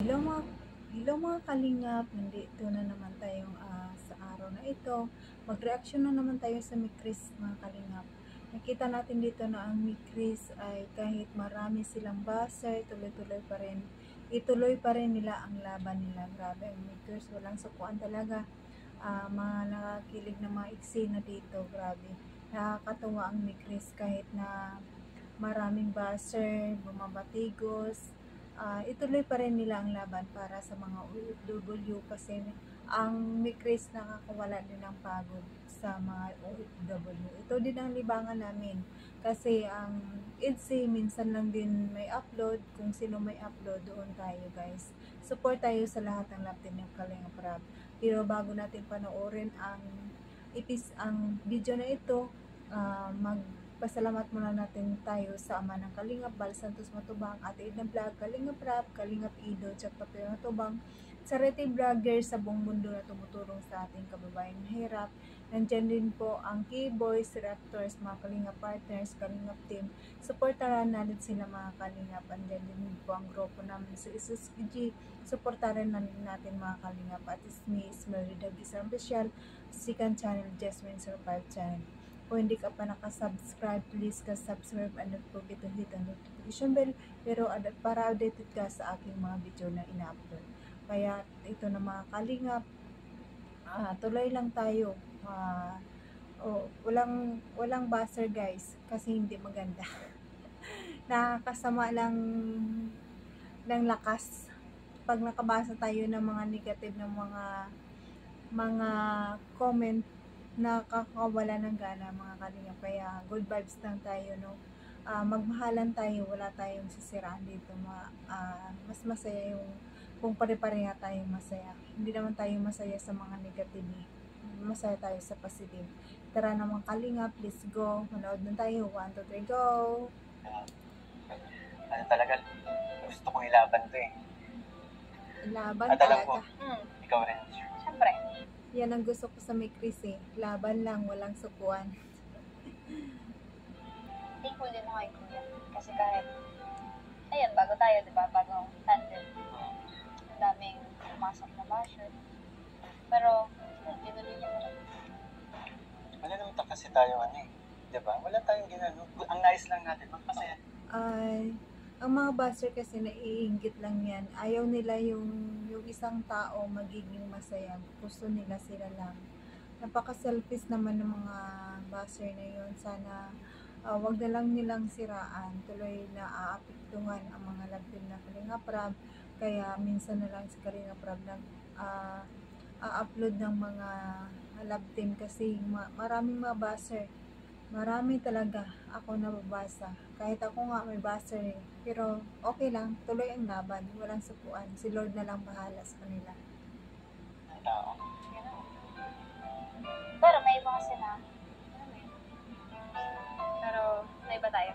Hello mga, hello mga kalingap, nandito na naman tayong sa araw na ito. Mag-reaction na naman tayo sa Mikris mga kalingap. Nakita natin dito na ang Mikris ay kahit marami silang buzzer, tuloy-tuloy pa rin. Ituloy pa rin nila ang laban nila. Grabe ang Mikris, walang sukuan talaga. Mga nakakilig na mga eksena dito, grabe. Nakakatuwa ang Mikris kahit na maraming buzzer, bumabatigos, ituloy pa rin nila ang laban para sa mga OFW kasi ang Mikris nakakawala din ng pagod sa mga OFW. Ito din ang libangan namin kasi ang EDSI minsan lang din may upload. Kung sino may upload, doon tayo guys. Support tayo sa lahat ng love team ng Kalinga Prab. Pero bago natin panoorin ang video na ito, magpasalamat muna natin tayo sa ama ng Kalingap, Bal Santos Matubang, Ate Edna Vlog, Kalingap Rap, Kalingap Ido, Jack Papel Matubang, Sarete Vlogger sa buong mundo na tumutulong sa ating kababayan mahirap. Nandyan din po ang K-Boys, Raptors, mga Kalingap Partners, Kalingap Team. Supportaran natin sila mga Kalingap. Andyan din po ang grupo namin sa SSG. Supportaran natin mga Kalingap. At Miss Merida Gisar Official, second channel, Jasmine Survive Channel. Kung hindi ka pa nakasubscribe, please ka-subscribe and don't forget to hit ang notification bell para updated ka sa aking mga video na ina-upload. Kaya ito na mga kalingap, tuloy lang tayo. Walang buzzer guys kasi hindi maganda. Nakakasama lang ng lakas pag nakabasa tayo ng mga negative ng mga comment, nakakawala ng gana mga kalingap. Kaya good vibes lang tayo, no? Magmahalan tayo, wala tayong sisiraan dito. Mas masaya yung kung pare-pareha tayong masaya. Hindi naman tayo masaya sa mga negative, masaya tayo sa positive. Tara naman kalingap, let's go. Manood na tayo. 1, 2, 3, go! Ano talaga, gusto kong ilaban to eh. Laban At alam talaga. ko, ikaw rin. Siyempre. Yan ang gusto ko sa Mikris eh. Laban lang, walang sukuan. Thankful din ako kay Kuya. Kasi kahit, ayun, bago tayo, di ba? Bagong tandem. Ang daming pumasok na basher. Pero, ginuloy niya mo rin. Wala naman kasi tayo ano eh. Diba? Wala tayong ginano. Ang nais lang natin, magpasaya. Ay, ang mga buzzer kasi naiinggit lang yan. Ayaw nila yung isang tao magiging masaya. Gusto nila sila lang. Napaka-selfish naman ng mga buzzer na yun. Sana wag na lang nilang siraan. Tuloy na aapektuhan ang mga lagtim na Kalinga Prab. Kaya minsan na lang si Kalinga Prab upload ng mga love team kasi maraming mga buzzer. Marami talaga ako nababasa. Kahit ako nga may buzzer eh. Pero okay lang, tuloy ang laban. Walang supuan. Si Lord na lang bahala sa kanila. Ang tao. Pero may iba kasi na, ano mo yun? Pero, may iba tayo.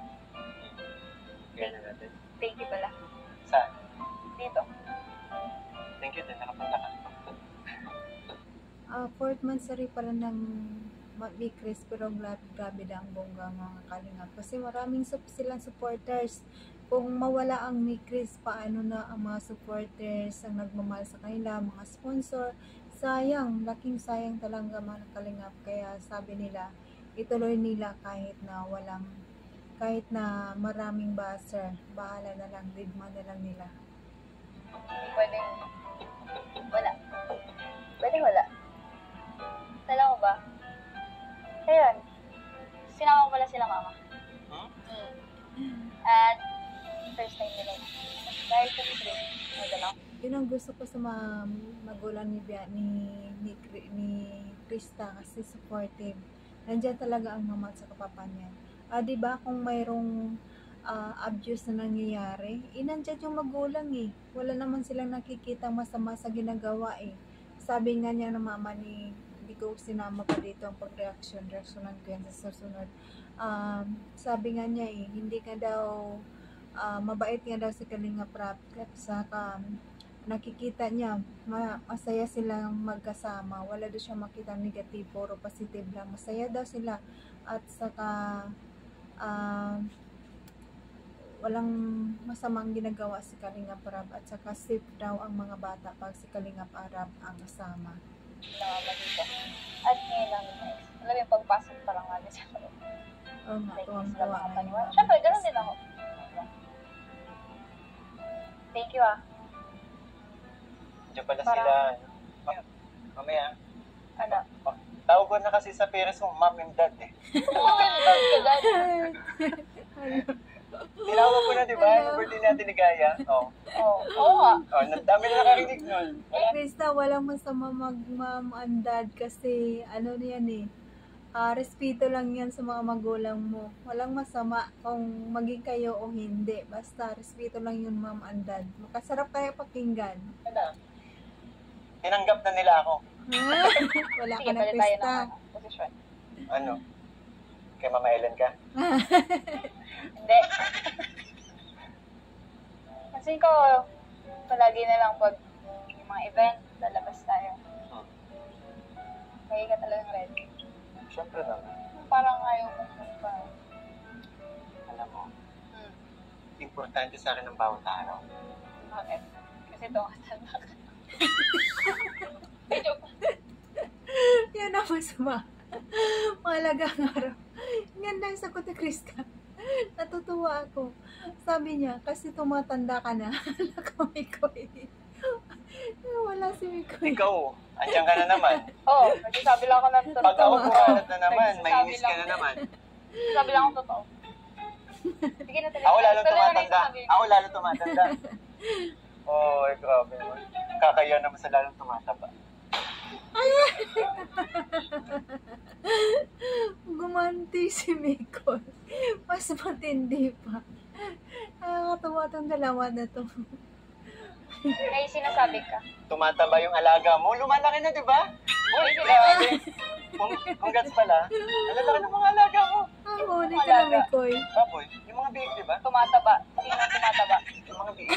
Kaya na natin. Thank you pala. Saan? Dito. Thank you din, nakapunta ka. 4th monthsary pala ng Mikris, pero grabe na ang bongga mga kalingap. Kasi maraming silang supporters. Kung mawala ang Mikris, paano na ang mga supporters ang nagmamahal sa kanila, mga sponsor? Sayang, laking sayang talaga mga kalingap. Kaya sabi nila, ituloy nila kahit na maraming buzzer. Bahala na lang, digma na lang nila. Pwedeng, wala. Pwedeng wala. Alam mo ba? Ayun. Sinama ko pala sila mama. At first time nila. Dahil sa trip, magalaw. Yun ang gusto ko sa mga magulang ni Krista kasi supportive. Nandiyan talaga ang mama at sa kapapa niya. Di ba kung mayroong abuse na nangyayari, nandiyan yung magulang eh. Wala naman silang nakikita masama sa ginagawa eh. Sabi nga niya ng mama hindi ko sinama pa dito ang reaksyonan ko yan sa susunod. Sabi nga niya eh, hindi ka daw, mabait nga daw si Kalinga Prab. Saka nakikita niya, masaya silang magkasama. Wala daw siya makita negative, puro positive lang. Masaya daw sila. At saka, walang masamang ginagawa si Kalingap Arab at saka safe daw ang mga bata pag si Kalingap Arab ang kasama. Nakama dito. At ngayon lang guys. Alam mo yung pagpasok pa lang namin sa loob. Oo nga, Like, tuwang-tuwa sila mga nga paniwala. yung Siyempre, mga ganun din ako. Thank you ah. Diyan pala Parang- sila. Mamaya. Ano? Tawag ko na kasi sa parents mo, mom and dad eh. Tumawag ka dad. Tinawag ko na, di ba? Hello. Yung birthday natin ni Gaya. Oo nga. Dami na nakarinig nun. Wala. Krista, walang masama mag-mom and dad kasi ano yan eh. Respeto lang yan sa mga magulang mo. Walang masama kung maging kayo o hindi. Basta respeto lang yun mom and dad. Makasarap kaya pakinggan. Tinanggap na nila ako. Wala Sige, ka na pala tayo ng Krista. posisyon. Ano? Kay Mama Ellen ka? Hindi. Pansin ko, palagi na lang pag yung mga event, lalabas tayo. Lagi ka talagang ready. Siyempre naman. Parang ayaw mo pa. Alam mo, importante sa akin ang bawat araw. Bakit? Kasi tumatanda ka. Joke. Yan ang masama. Mahalagang araw. Ganda ang sagot ni Krista. Natutuwa ako. Sabi niya, kasi tumatanda ka na. Nakamikoy. Wala si Mikoy. Ikaw, andyan ka na naman. Oo, nagsasabi lang ako ng Pag ako totoo. bumalat na naman, mainis ka na naman. Nagsasabi lang ako totoo. Sige na talaga. Ako lalong Tuloy na lang tumatanda. yung sabi. Ako lalong tumatanda. Oh, grabe naman. Kakaya naman sa lalong tumataba. Gumanti si Mikoy. Mas matindi pa. Nakakatawa itong dalawa na to. May sinasabi ka. Tumataba yung alaga mo. Lumalaki na, di ba? Uy, grabe. Congrats pala. Alalaki ng mga alaga mo. Ang huli ka na Mikoy. Baboy, yung mga biik, di ba? Tumataba. Sino tumataba? Yung mga biik.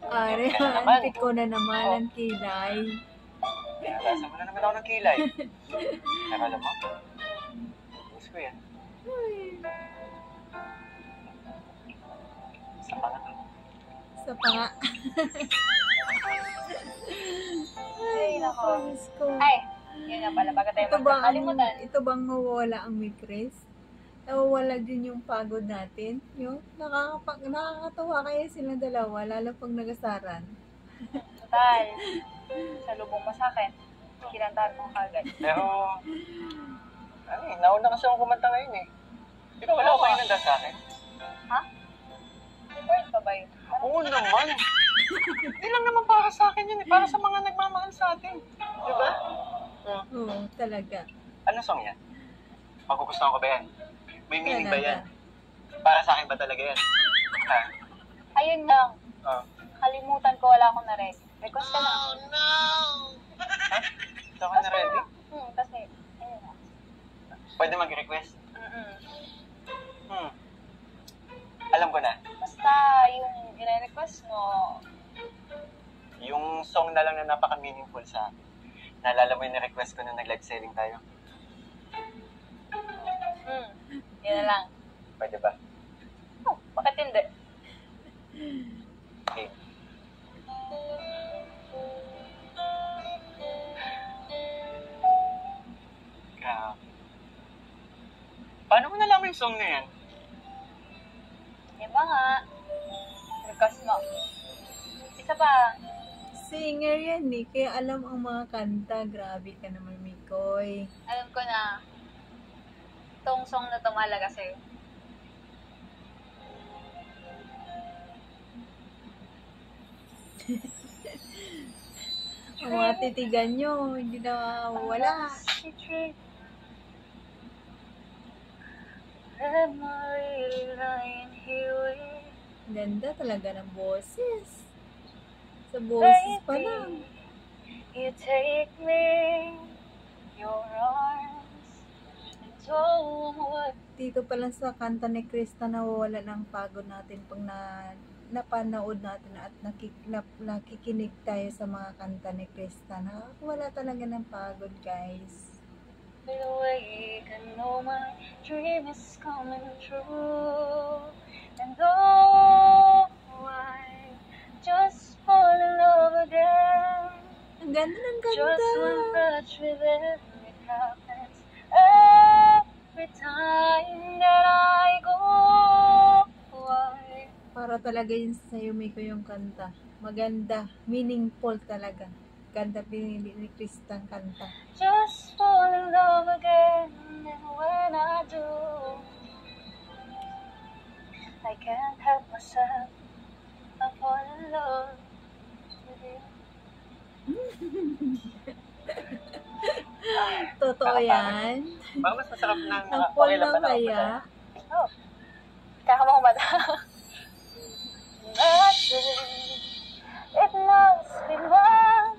Are, Yan na naman. antik ko na naman ang kilay. Nasa mo na naman ako ng kilay. Nakala mo? Gusto ko yan. Isa pa nga. Sa panga. Ay, nako. Diyos ko. Ay, yun nga pala. Baga tayo magkakalimutan. Ito bang mawala ang Mikris? Nawawala din yung pagod natin. Yung nakakatawa kaya silang dalawa, lalo pag nagasaran. Total. Sa lubong mo sa akin. Kinantahan mo kagad. Pero, ano eh, nauna kasi akong kumanta ngayon eh. Ikaw wala ko kayo sa akin. Ha? Word pa ba yun? Oo naman. Hindi lang naman para sa akin yun eh. Para sa mga nagmamahal sa atin. Di ba? Oo, talaga. Ano song yan? Magugustuhan ko ba yan? May meaning ba yan? Talaga. Para sa akin ba talaga yan? Ha? Ayun lang. Oh. Kalimutan ko, wala akong na-ready. Request ka na. Ha? Ito ka na ready? Kasi, ayun na. Pwede mag-request? Mm-mm. Alam ko na. Basta yung i-request mo, Yung song na lang na napaka-meaningful sa akin. Naalala mo yung na-request ko nung nag-live selling tayo? yun na lang. Pwede ba? Oh, bakit hindi? Okay. Grabe. Paano mo nalaman yung song na yan? Iba nga. Request mo. Isa pa. Singer yan eh, kaya alam ang mga kanta. Grabe ka naman, Mikoy. Alam ko na, tong song na tumalaga sa'yo. Ang mga titigan nyo, hindi na wala. Ganda talaga ng boses. Sa boses pa lang. You take me, your arms, and told what Dito pa lang sa kanta ni Krista nawawala ng pagod natin pag napanood natin at nakikinig tayo sa mga kanta ni Krista. Wala talaga ng pagod, guys. Be awake and know my dream is coming true. And oh, I just fall in love again. Ang ganda ng Just one kanta. touch with it, it happens every time that I go. I Para talaga yun sa'yo, Miko, yung kanta. Maganda, meaningful talaga. Ganda pinili ni Krista ang kanta. just fall in love again, and when I do, I can't help myself. I fall in love with you. Totoo yan. Parang mas masarap ng Ang full okay lang na ba na ako kaya. Oh, kaya mo ba? It must be wanted,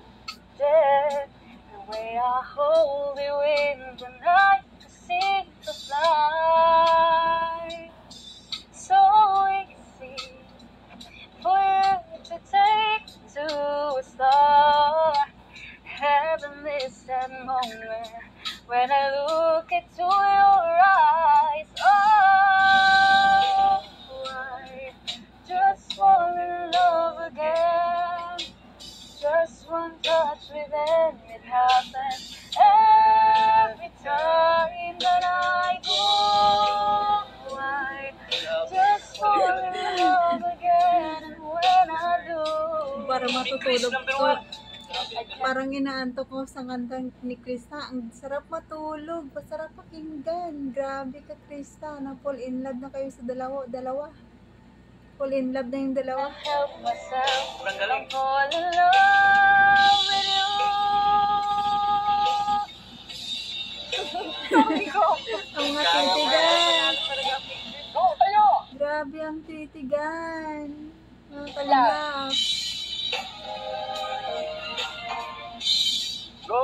the way I hold you in the night to see to fly. So easy for you to take to a star. Heaven is that moment when I look into your eyes. Oh, I just fall in love again. Just one touch with it, it happens every time that I go. I just fall in love again, and when I do, Para matutulog ko. Parang inaantok ko sa kanta ni Krista. Ang sarap matulog. Masarap pakinggan. Grabe ka, Krista. Na fall in love na kayo sa dalawa. Fall in love na yung dalawa. help myself. I'm fall in love with you. Ang mga titigan. Go kayo! Grabe ang titigan. Mga kalingap. Go!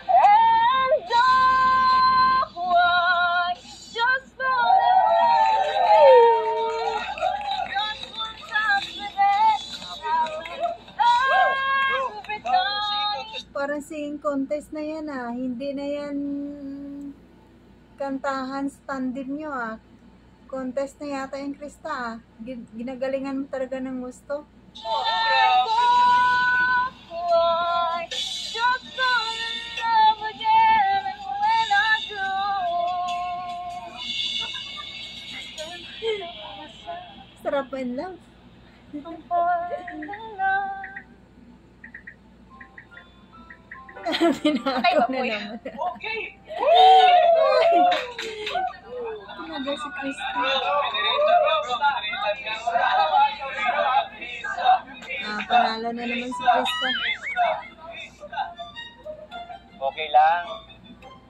And oh, I just fall in love with you. Just one touch with it, every time. Parang singing contest na yan ah. Hindi na yan kantahan standard nyo ah. Contest na yata yung Krista ah. Ginagalingan mo talaga ng gusto. I just fall in love again, and when I do, Sarap in love. I'm falling in love. Pinakaw na Boy. naman. Okay! Talaga si Krista. Panalo na naman si Krista. Okay lang.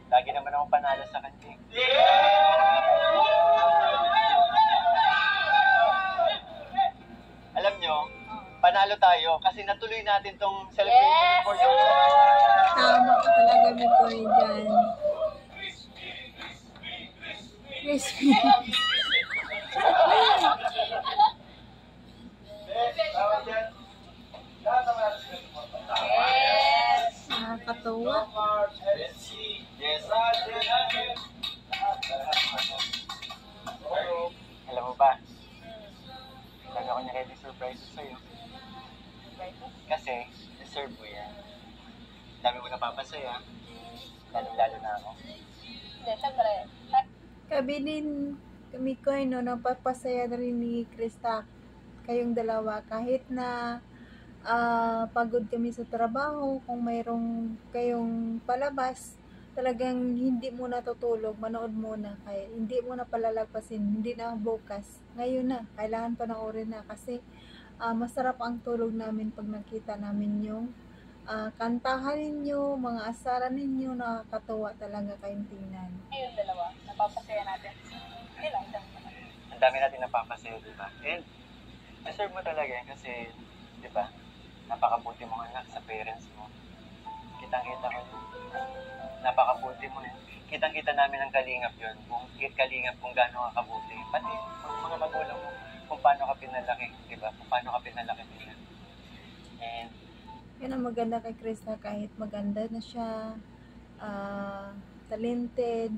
Lagi naman akong panalo sa kanya. Alam nyo, panalo tayo kasi natuloy natin tong celebration Yes! for you. Tama ka talaga, Mikoy, dyan. Crispy. Yes! Nakakatawa. Yes. Alam mo ba, lagi ako niya-ready surprises sa'yo. Kasi, deserve mo yan. Dami mo napapasaya. Lalo-lalo na ako. Hindi, syempre. Kami ko, no, napapasaya na rin ni Krista kayong dalawa. Kahit na pagod kami sa trabaho, kung mayroong kayong palabas, talagang hindi mo natutulog, manood muna. Kaya hindi mo na palalagpasin, hindi na bukas. Ngayon na, kailangan panoorin na kasi masarap ang tulog namin pag nakita namin yung kantahan ninyo, mga asaran ninyo, nakakatuwa talaga kayong tingnan. Ayun, dalawa. Napapasaya natin. Hindi lang. Ang dami natin napapasaya, di ba? And, deserve mo talaga yan kasi, di ba, napakabuti mong anak sa parents mo. Kitang-kita ko yun. Napakabuti mo yun. Kitang-kita namin ang kalingap yun. Kalingap kung gaano ka kabuti. Pati, mga magulang mo, kung paano ka pinalaki, di ba? Kung paano ka pinalaki nila. And, Yan ang maganda kay Krista, kahit maganda na siya, talented,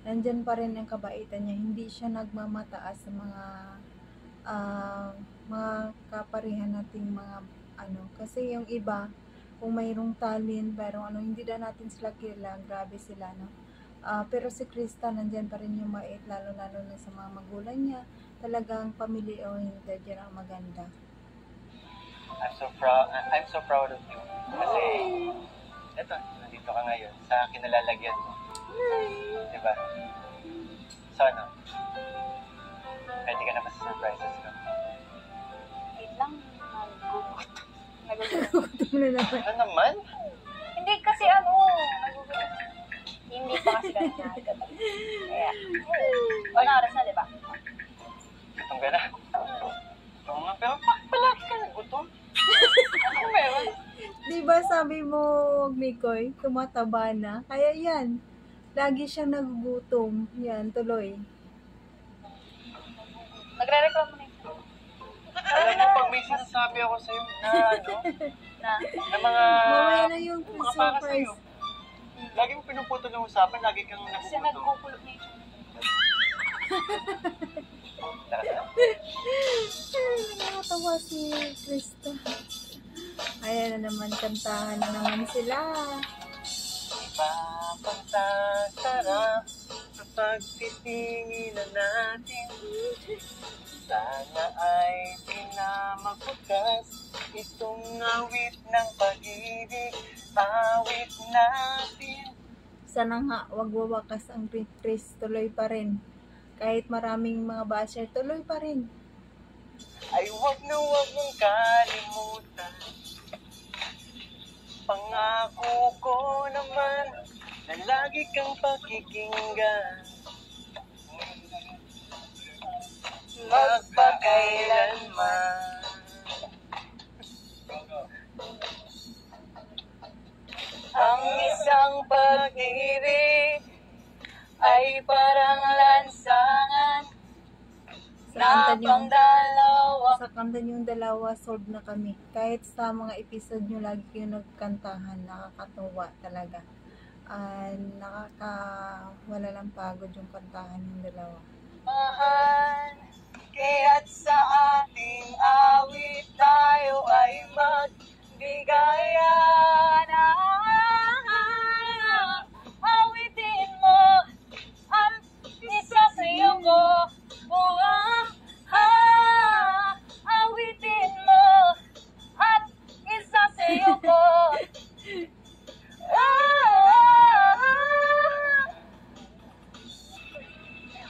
nandyan pa rin ang kabaitan niya. Hindi siya nagmamataas sa mga kaparihan nating mga kasi yung iba, kung mayroong talent, pero hindi na natin sila kilala, grabe sila, no? Pero si Krista, nandyan pa rin yung mait, lalo na sa mga magulang niya. Talagang pamilya-oriented, yan ang maganda. I'm so proud of you. Kasi, eto, nandito ka ngayon sa kinalalagyan mo. Diba? So, pwede ka na ba sa surprises ko? Wait lang, nagugutom. Gutom na naman. Ano naman? Hindi kasi nagugutom. Hindi pa kasi ganun nakagabi. Kaya, ano oras na, di ba? Gutom ka na? Oo nga, pero palagi ka nagutom. Ano meron? Diba sabi mo, Mikoy, tumataba na? Kaya yan, lagi siyang nagugutom. Yan, tuloy. Nagre-reklamo na yun. Alam mo, pag may sinasabi ako sa'yo na mga... Mamaya na yung mga para surprise. sa'yo. Lagi mo pinuputol ng usapan, lagi kang Kasi nagugutom. nagkukulot na yun. Nakakatawa si Krista. Ayan na naman, kantahan na naman sila. Ipapagsasarap sa pagtitingin na natin. Sana ay pinamagpugas itong awit ng pag-ibig, awit natin. Sana nga, wag wawakas ang Chris, tuloy pa rin. Kahit maraming mga basher, tuloy pa rin. Ay wag na wag mong kalimutan. Pangako ko naman na lagi kang pakikinggan. Magpakailanman. Ang isang pag-ibig ay parang lansangan Sa na kanta niyong, pangdalawa. sa kanta niyong dalawa, sold na kami. Kahit sa mga episode niyo, lagi kayo nagkantahan. Nakakatuwa talaga. Wala lang pagod yung kantahan ng dalawa. Mahal, kaya't sa ating awit tayo ay magbigayan. Awitin mo at isasayaw ko. Awitin mo at isasayaw ko.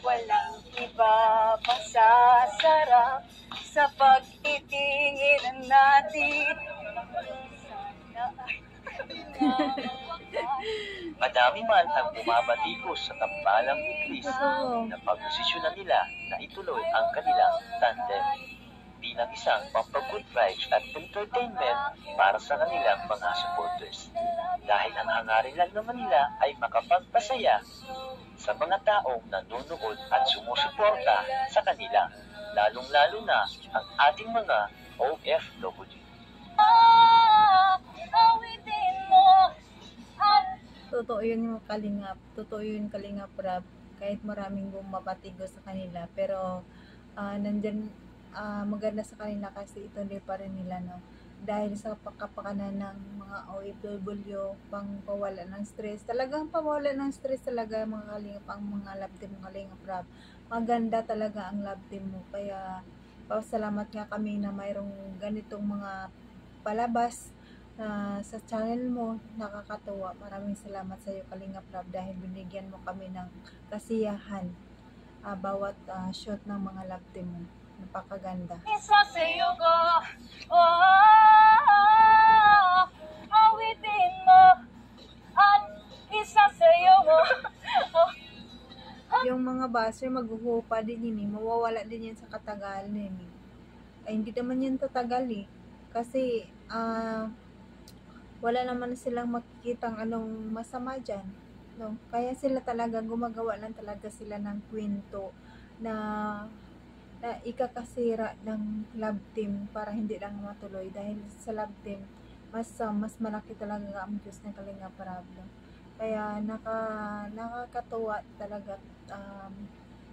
Walang iba masasarap sa pag-itingin natin. Madami man ang bumabatikos sa tambalang ni Chris Oo. na pagdesisyonan nila na ituloy ang kanilang tandem bilang isang pampagood vibes at entertainment para sa kanilang mga supporters. Dahil ang hangarin lang naman nila ay makapagpasaya sa mga taong nanonood at sumusuporta sa kanila, lalong-lalo na ang ating mga OFW. Awitin mo at Totoo yun yung Kalingap. Totoo yun Kalingap Rap. Kahit maraming bumabatigo sa kanila. Pero nandyan, maganda sa kanila kasi ito din pa rin nila, no? Dahil sa kapakanan ng mga OFW, pang pawala ng stress. Talagang pawala ng stress talaga mga Kalingap, ang mga love team mga Kalingap Rap. Maganda talaga ang love team mo. Kaya pasalamat nga kami na mayroong ganitong mga palabas sa channel mo. Nakakatuwa. Maraming salamat sa iyo Kalingap Rap dahil binigyan mo kami ng kasiyahan bawat shoot ng mga love team mo. Napakaganda. isasayaw ko. Awitin mo at isasayaw mo. Yung mga baser maghuhupa din yun eh. Mawawala din yan sa katagalan eh. Ay, hindi naman yan tatagal eh. Kasi wala naman silang makikitang anong masama dyan. No? Kaya sila talaga, gumagawa lang talaga sila ng kwento na ikakasira ng love team para hindi lang matuloy. Dahil sa love team, mas malaki talaga ang Diyos ng Kalingap Rab, no? Kaya nakakatuwa talaga,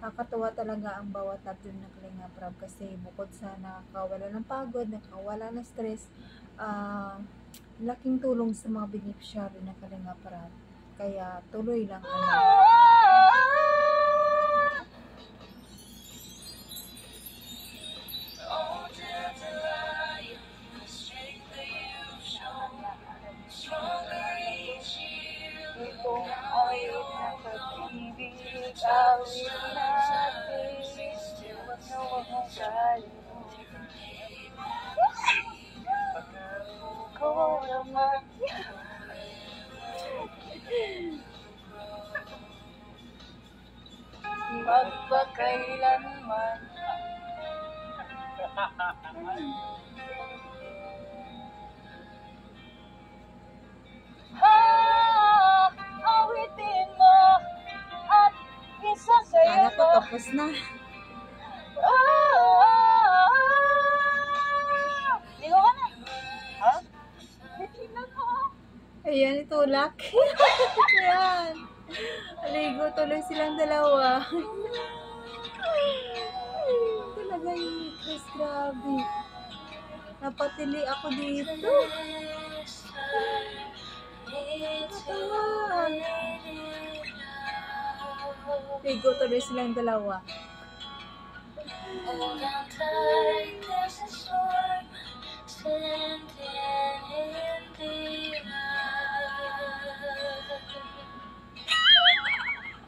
nakakatuwa talaga ang bawat upload ng Kalingap Rab, kasi bukod sa nakakawala ng pagod, nakakawala ng stress, laking tulong sa mga beneficiary ng Kalingap Rab. Kaya tuloy lang Kung ay nakapag-ibig, awit natin. Huwag na huwag mong kalimutan. Ikaw naman. Magpakailanman. Awitin mo at isa sa'yo Kala ko mo. tapos na. Ligo ka na. Ha? Tingnan mo. Ayan, itulak. Ayan. Aligo tuloy silang dalawa. Talaga yung Chris, grabe. Napatili ako dito. Natawa. Ligo tuloy silang dalawa. Hold on tight, there's a storm standing in the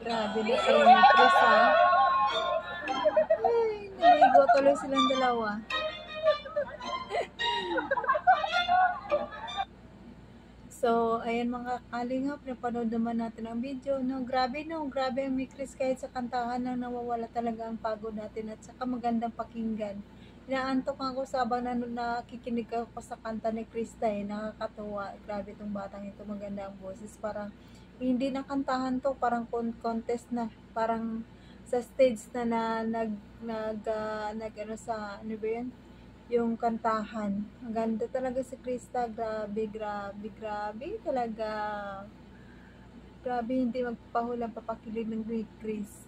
Grabe na kayo ni Chris, ha? Ay, naligo tuloy silang dalawa. So, ayan mga kalingap, napanood naman natin ang video, no? Grabe, no? Grabe ang may Chris, kahit sa kantahan na nawawala talaga ang pagod natin at saka magandang pakinggan. Inaantok ako sa habang nakikinig ako sa kanta ni Krista, eh. Nakakatuwa. Grabe itong batang ito, maganda ang boses. Parang hindi na kantahan to, parang contest na. Parang sa stage na ano sa, ano ba yun? Yung kantahan. Ang ganda talaga si Krista. Grabe, grabe, grabe talaga. Grabe, hindi magpahulang papakilig ng Great Chris.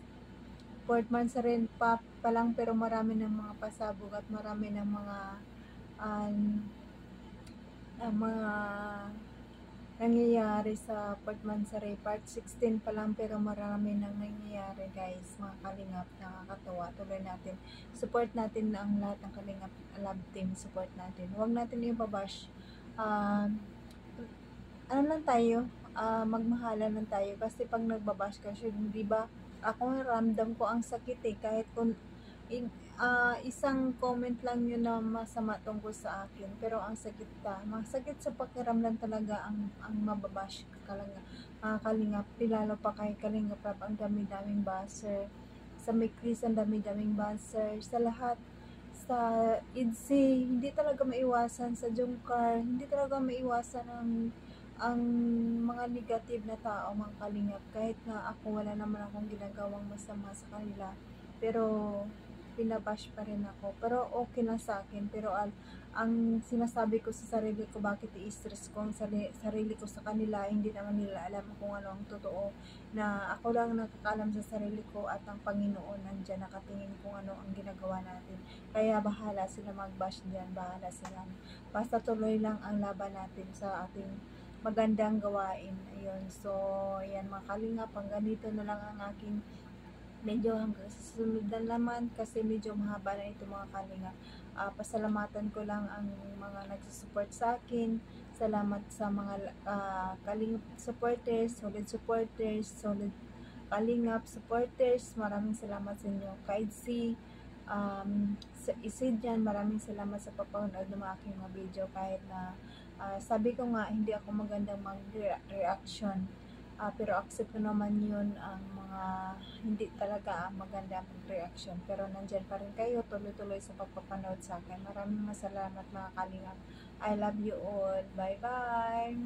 4 months na rin pa lang, pero marami ng mga pasabog at marami ng mga nangyayari sa Port Mansari. Part 16 pa lang, pero marami nang nangyayari, guys. Mga kalingap, nakakatuwa. Tuloy natin. Support natin ang lahat ng Kalingap Love Team. Support natin. Huwag natin yung babash. Ano lang tayo? Magmahalan lang tayo. Kasi pag nagbabash ka, di ba? Ako ramdam ko ang sakit, eh. Kahit kung isang comment lang yun na masama tungkol sa akin, pero ang sakit masakit sa pakiramdam talaga ang mababash ka kalingap, lalo pa kay Kalingap Rab, ang dami-daming buzzer sa Mikris, ang dami-daming buzzer sa lahat, sa IDC, hindi talaga maiwasan, sa Jungkar, hindi talaga maiwasan ang mga negative na tao, mga kalingap. Kahit na ako, wala naman akong ginagawang masama sa kanila, pero pinabash pa rin ako. Pero okay lang sa akin. Pero ang sinasabi ko sa sarili ko, bakit i-stress ko ang sarili ko sa kanila, hindi naman nila alam kung ano ang totoo, na ako lang nakakaalam sa sarili ko at ang Panginoon nandyan nakatingin kung ano ang ginagawa natin. Kaya bahala sila mag-bash dyan, bahala sila. Basta tuloy lang ang laban natin sa ating magandang gawain. Ayun. So, yan mga kalingap, hanggang ganito na lang ang aking medyo hanggang sa susunod na naman, kasi medyo mahaba na ito mga kalingap. Pasalamatan ko lang ang mga nagsusupport sa akin. Salamat sa mga kalingap supporters, solid kalingap supporters. Maraming salamat sa inyo. Kahit sa isid yan, maraming salamat sa papanood ng mga aking mga video. Kahit na sabi ko nga, hindi ako magandang mag-reaction. Pero accept ko naman yun, ang mga hindi talaga maganda mag-reaction. Pero nandyan pa rin kayo, tuloy-tuloy sa pagpapanood sa akin. Maraming salamat mga kalingap. I love you all. Bye-bye.